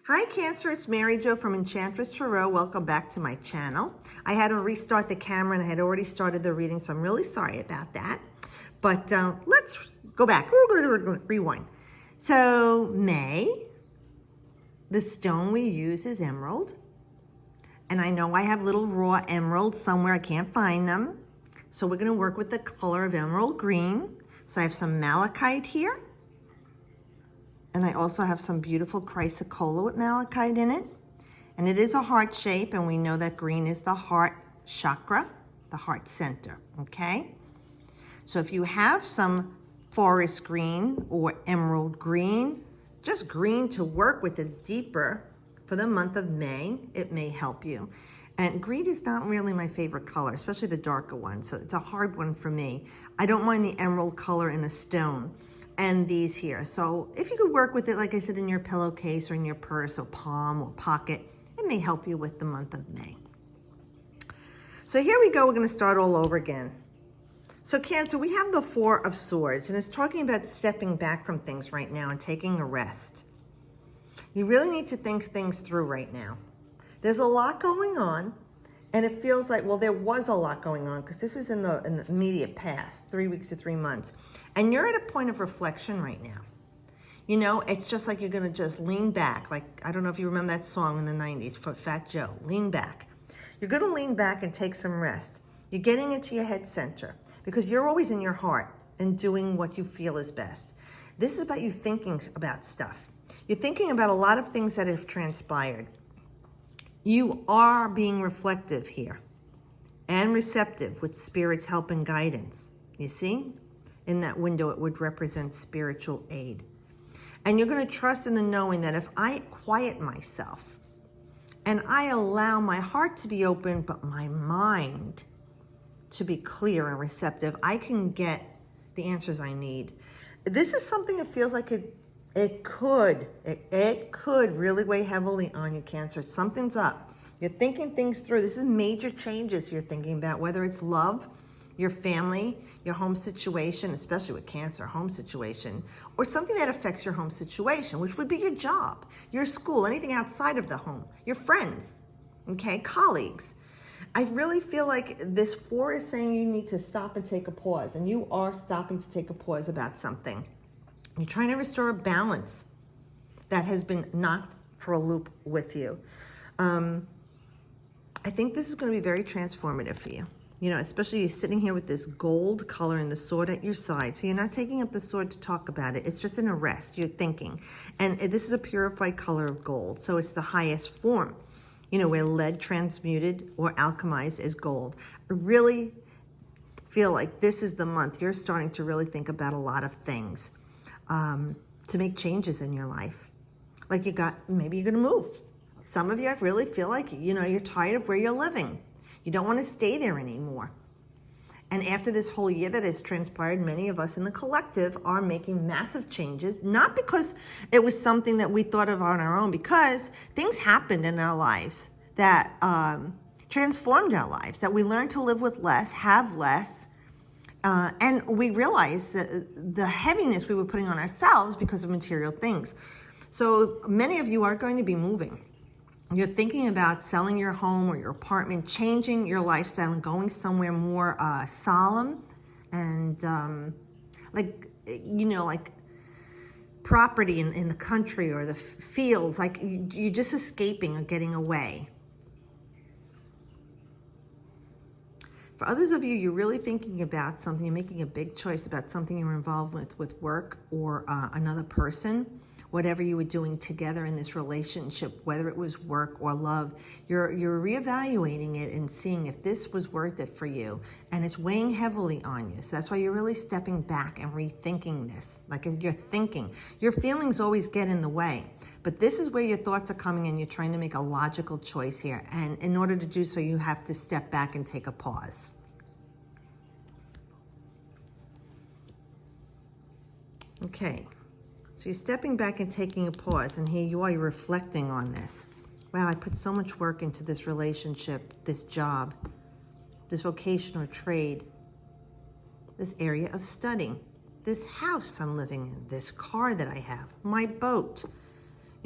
Hi Cancer, it's Mary Jo from Enchantress Tarot. Welcome back to my channel. I had to restart the camera and I had already started the reading, so I'm really sorry about that. But let's go back, rewind. So May, the stone we use is emerald. And I know I have little raw emeralds somewhere, I can't find them. So we're gonna work with the color of emerald green. So I have some malachite here. And I also have some beautiful chrysocolla with malachite in it. And it is a heart shape, and we know that green is the heart chakra, the heart center, okay? So if you have some forest green or emerald green, just green to work with, it's deeper for the month of May, it may help you. And green is not really my favorite color, especially the darker one, so it's a hard one for me. I don't mind the emerald color in a stone. And these here. So if you could work with it, like I said, in your pillowcase or in your purse or palm or pocket, it may help you with the month of May. So here we go, we're gonna start all over again. So Cancer, we have the Four of Swords, and it's talking about stepping back from things right now and taking a rest. You really need to think things through right now. There's a lot going on, and it feels like, well, there was a lot going on because this is in the immediate past, 3 weeks to 3 months. And you're at a point of reflection right now. You know, it's just like you're gonna just lean back. Like, I don't know if you remember that song in the 90s for Fat Joe, Lean Back. You're gonna lean back and take some rest. You're getting into your head center because you're always in your heart and doing what you feel is best. This is about you thinking about stuff. You're thinking about a lot of things that have transpired. You are being reflective here and receptive with Spirit's help and guidance. You see? In that window, it would represent spiritual aid. And you're going to trust in the knowing that if I quiet myself and I allow my heart to be open, but my mind to be clear and receptive, I can get the answers I need. This is something that feels like it could really weigh heavily on you, Cancer. Something's up. You're thinking things through. This is major changes you're thinking about, whether it's love, your family, your home situation, especially with Cancer, home situation, or something that affects your home situation, which would be your job, your school, anything outside of the home, your friends, okay, colleagues. I really feel like this Four is saying you need to stop and take a pause, and you are stopping to take a pause about something. You're trying to restore a balance that has been knocked for a loop with you. I think this is going to be very transformative for you. You know, especially you're sitting here with this gold color and the sword at your side. So you're not taking up the sword to talk about it. It's just an arrest. You're thinking. And this is a purified color of gold. So it's the highest form. You know, where lead transmuted or alchemized is gold. I really feel like this is the month you're starting to really think about a lot of things to make changes in your life. Like maybe you're going to move. Some of you, I really feel like, you know, you're tired of where you're living. You don't want to stay there anymore. And after this whole year that has transpired, many of us in the collective are making massive changes, not because it was something that we thought of on our own, because things happened in our lives that transformed our lives, that we learned to live with less, have less, and we realized that the heaviness we were putting on ourselves because of material things. So many of you are going to be moving. You're thinking about selling your home or your apartment, changing your lifestyle and going somewhere more solemn and like, you know, like property in the country or the fields, like you're just escaping or getting away. For others of you, you're really thinking about something, you're making a big choice about something you're involved with work or another person. Whatever you were doing together in this relationship, whether it was work or love, you're reevaluating it and seeing if this was worth it for you, and it's weighing heavily on you. So that's why you're really stepping back and rethinking this. Like you're thinking, your feelings always get in the way, but this is where your thoughts are coming in. You're trying to make a logical choice here, and in order to do so, you have to step back and take a pause. Okay. So you're stepping back and taking a pause, and here you are, you're reflecting on this. Wow, I put so much work into this relationship, this job, this vocation or trade, this area of studying, this house I'm living in, this car that I have, my boat.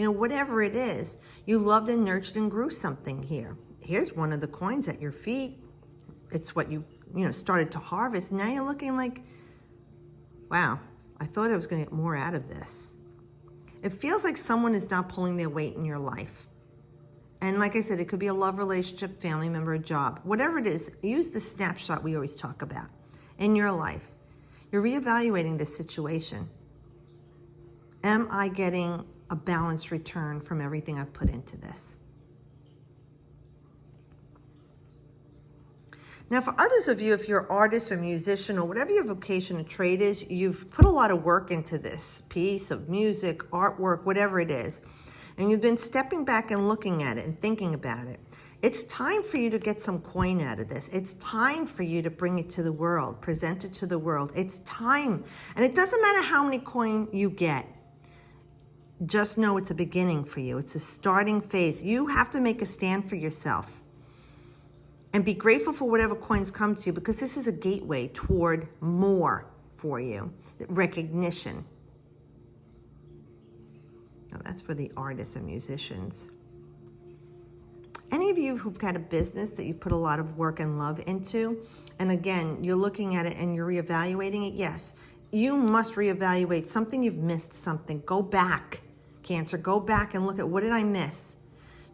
You know, whatever it is, you loved and nurtured and grew something here. Here's one of the coins at your feet. It's what you started to harvest. Now you're looking like, wow, I thought I was going to get more out of this. It feels like someone is not pulling their weight in your life. And like I said, it could be a love relationship, family member, a job, whatever it is. Use the snapshot we always talk about in your life. You're reevaluating this situation. Am I getting a balanced return from everything I've put into this? Now, for others of you, if you're an artist or musician or whatever your vocation or trade is, you've put a lot of work into this piece of music, artwork, whatever it is. And you've been stepping back and looking at it and thinking about it. It's time for you to get some coin out of this. It's time for you to bring it to the world, present it to the world. It's time. And it doesn't matter how many coin you get. Just know it's a beginning for you. It's a starting phase. You have to make a stand for yourself. And be grateful for whatever coins come to you, because this is a gateway toward more for you. Recognition. Now that's for the artists and musicians. Any of you who've got a business that you've put a lot of work and love into, and again, you're looking at it and you're reevaluating it, yes, you must reevaluate something you've missed, something. Go back, Cancer, go back and look at, what did I miss?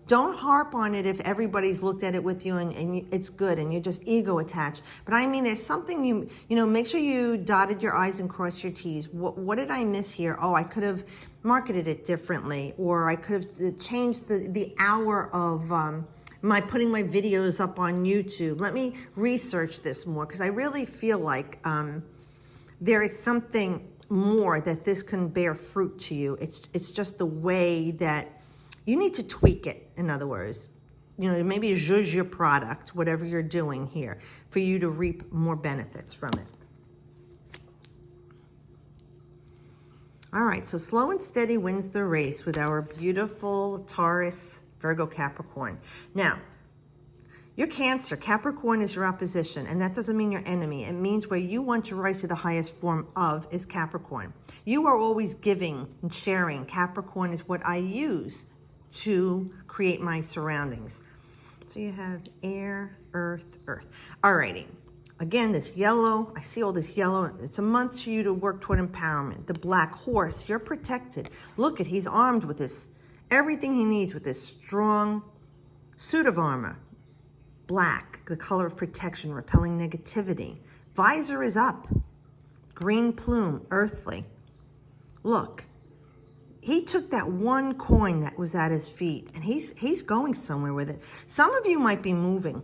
Don't harp on it if everybody's looked at it with you and it's good and you're just ego attached. But I mean, there's something make sure you dotted your I's and crossed your T's. What did I miss here? Oh, I could have marketed it differently, or I could have changed the hour of putting my videos up on YouTube. Let me research this more, because I really feel like there is something more that this can bear fruit to you. It's just the way that you need to tweak it, in other words. Maybe zhuzh your product, whatever you're doing here, for you to reap more benefits from it. All right, so slow and steady wins the race with our beautiful Taurus, Virgo, Capricorn. Now, you're Cancer. Capricorn is your opposition, and that doesn't mean your enemy. It means where you want to rise to the highest form of is Capricorn. You are always giving and sharing. Capricorn is what I use to create my surroundings. So you have air, earth, earth. Alrighty. Again, this yellow, I see all this yellow. It's a month for you to work toward empowerment. The black horse, you're protected. Look at, he's armed with this, everything he needs with this strong suit of armor. Black, the color of protection, repelling negativity. Visor is up. Green plume, earthly. Look. He took that one coin that was at his feet, and he's going somewhere with it. Some of you might be moving.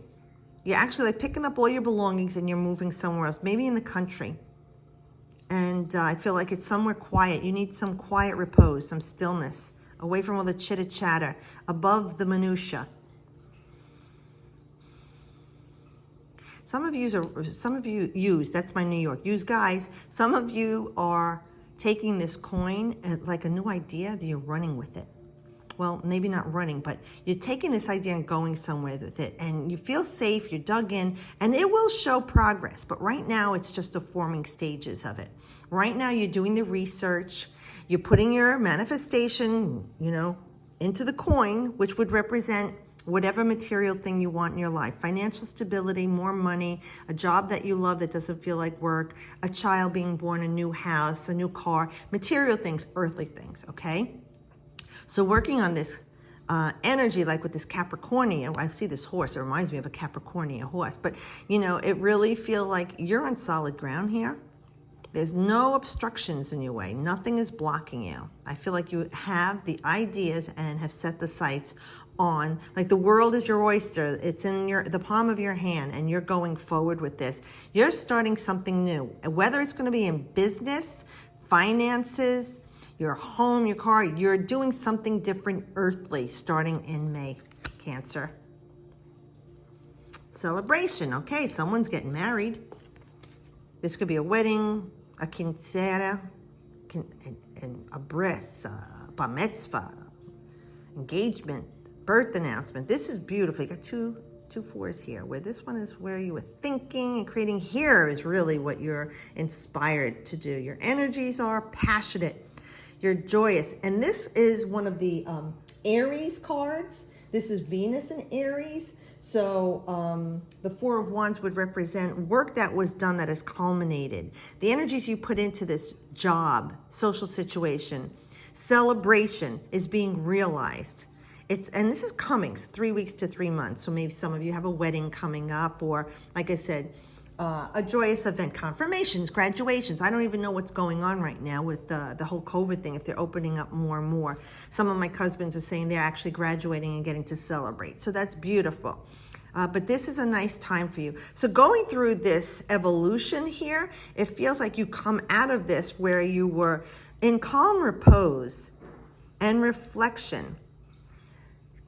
You're actually like picking up all your belongings and you're moving somewhere else, maybe in the country. And I feel like it's somewhere quiet. You need some quiet repose, some stillness, away from all the chitter chatter, above the minutia. Some of you use, that's my New York, use guys, some of you are taking this coin like a new idea, that you're running with it. Well, maybe not running, but you're taking this idea and going somewhere with it, and you feel safe, you're dug in, and it will show progress. But right now, it's just the forming stages of it. Right now, you're doing the research, you're putting your manifestation, into the coin, which would represent whatever material thing you want in your life. Financial stability, more money, a job that you love that doesn't feel like work, a child being born, a new house, a new car, material things, earthly things, okay? So working on this energy, like with this Capricornia, I see this horse, it reminds me of a Capricornia horse, but it really feels like you're on solid ground here. There's no obstructions in your way. Nothing is blocking you. I feel like you have the ideas and have set the sights on, like the world is your oyster. It's in the palm of your hand, and you're going forward with this. You're starting something new, whether it's going to be in business, finances, your home, your car. You're doing something different earthly starting in May, Cancer. Celebration. Okay, someone's getting married. This could be a wedding, a quinceañera, a bris, a bar mitzvah, engagement, birth announcement. This is beautiful. You got two fours here, where this one is where you were thinking and creating. Here is really what you're inspired to do. Your energies are passionate. You're joyous. And this is one of the Aries cards. This is Venus in Aries. So the Four of Wands would represent work that was done that is culminated. The energies you put into this job, social situation, celebration is being realized. And this is coming, 3 weeks to 3 months. So maybe some of you have a wedding coming up, or like I said, a joyous event, confirmations, graduations. I don't even know what's going on right now with the whole COVID thing, if they're opening up more and more. Some of my husbands are saying they're actually graduating and getting to celebrate. So that's beautiful. But this is a nice time for you. So going through this evolution here, it feels like you come out of this where you were in calm repose and reflection,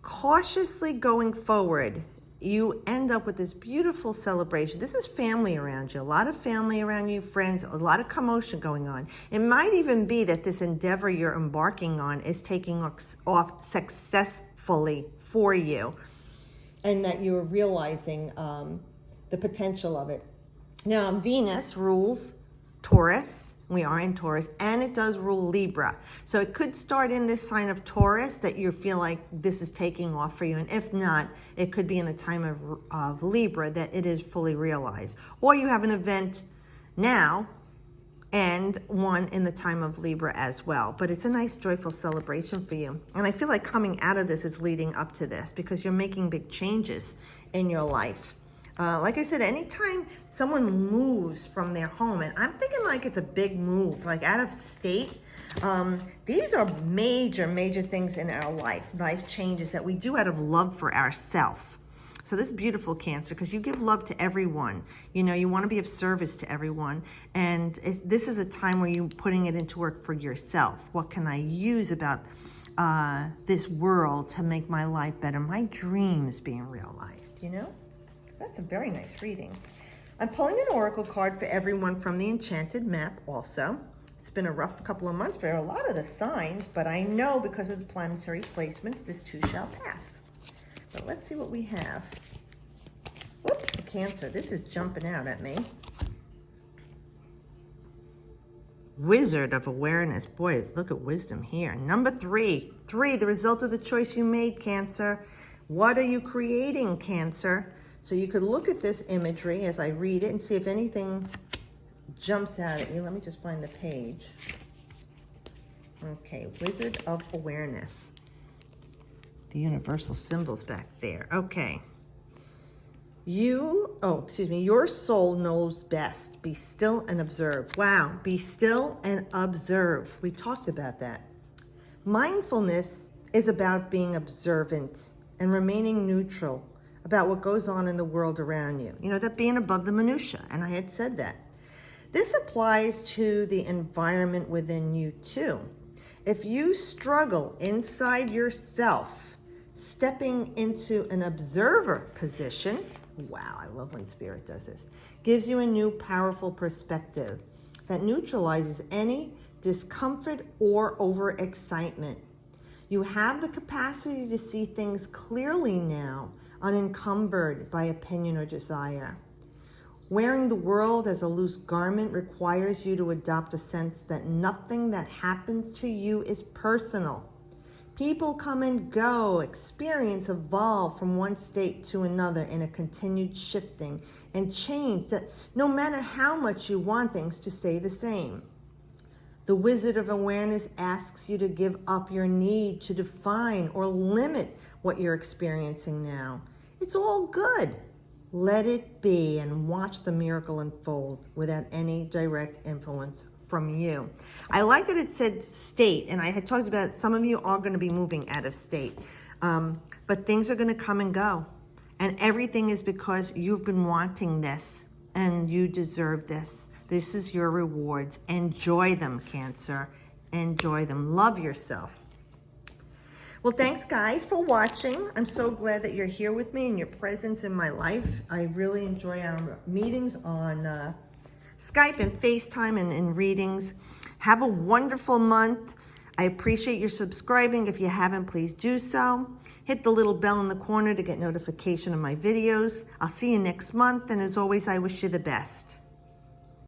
cautiously going forward. You end up with this beautiful celebration. This is family around you, a lot of family around you, friends, a lot of commotion going on. It might even be that this endeavor you're embarking on is taking off successfully for you, and that you're realizing the potential of it. Now, Venus rules Taurus. We are in Taurus, and it does rule Libra. So it could start in this sign of Taurus that you feel like this is taking off for you. And if not, it could be in the time of Libra that it is fully realized. Or you have an event now and one in the time of Libra as well. But it's a nice, joyful celebration for you. And I feel like coming out of this is leading up to this because you're making big changes in your life. Like I said, anytime someone moves from their home, and I'm thinking like it's a big move, like out of state, these are major, major things in our life changes that we do out of love for ourselves. So this is beautiful, Cancer, because you give love to everyone. You know, you want to be of service to everyone. And this is a time where you're putting it into work for yourself. What can I use about this world to make my life better? My dreams being realized, you know? That's a very nice reading. I'm pulling an oracle card for everyone from the Enchanted Map also. It's been a rough couple of months for a lot of the signs, but I know because of the planetary placements, this too shall pass. But let's see what we have. Whoop, Cancer, this is jumping out at me. Wizard of Awareness. Boy, look at wisdom here. Number 3. 3, the result of the choice you made, Cancer. What are you creating, Cancer? So you could look at this imagery as I read it and see if anything jumps out at you. Let me just find the page. Okay, Wizard of Awareness. The universal symbols back there. Okay. Your soul knows best. Be still and observe. Wow, be still and observe. We talked about that. Mindfulness is about being observant and remaining neutral about what goes on in the world around you. You know, that being above the minutia, and I had said that. This applies to the environment within you too. If you struggle inside yourself, stepping into an observer position, wow, I love when Spirit does this, gives you a new powerful perspective that neutralizes any discomfort or overexcitement. You have the capacity to see things clearly now, unencumbered by opinion or desire. Wearing the world as a loose garment requires you to adopt a sense that nothing that happens to you is personal. People come and go, experience evolve from one state to another in a continued shifting and change that no matter how much you want things to stay the same. The Wizard of Awareness asks you to give up your need to define or limit what you're experiencing now. It's all good. Let it be and watch the miracle unfold without any direct influence from you. I like that it said state, and I had talked about some of you are going to be moving out of state, but things are going to come and go, and everything is because you've been wanting this and you deserve this. This is your rewards. Enjoy them, Cancer. Enjoy them. Love yourself. Well, thanks, guys, for watching. I'm so glad that you're here with me and your presence in my life. I really enjoy our meetings on Skype and FaceTime and readings. Have a wonderful month. I appreciate your subscribing. If you haven't, please do so. Hit the little bell in the corner to get notification of my videos. I'll see you next month. And as always, I wish you the best.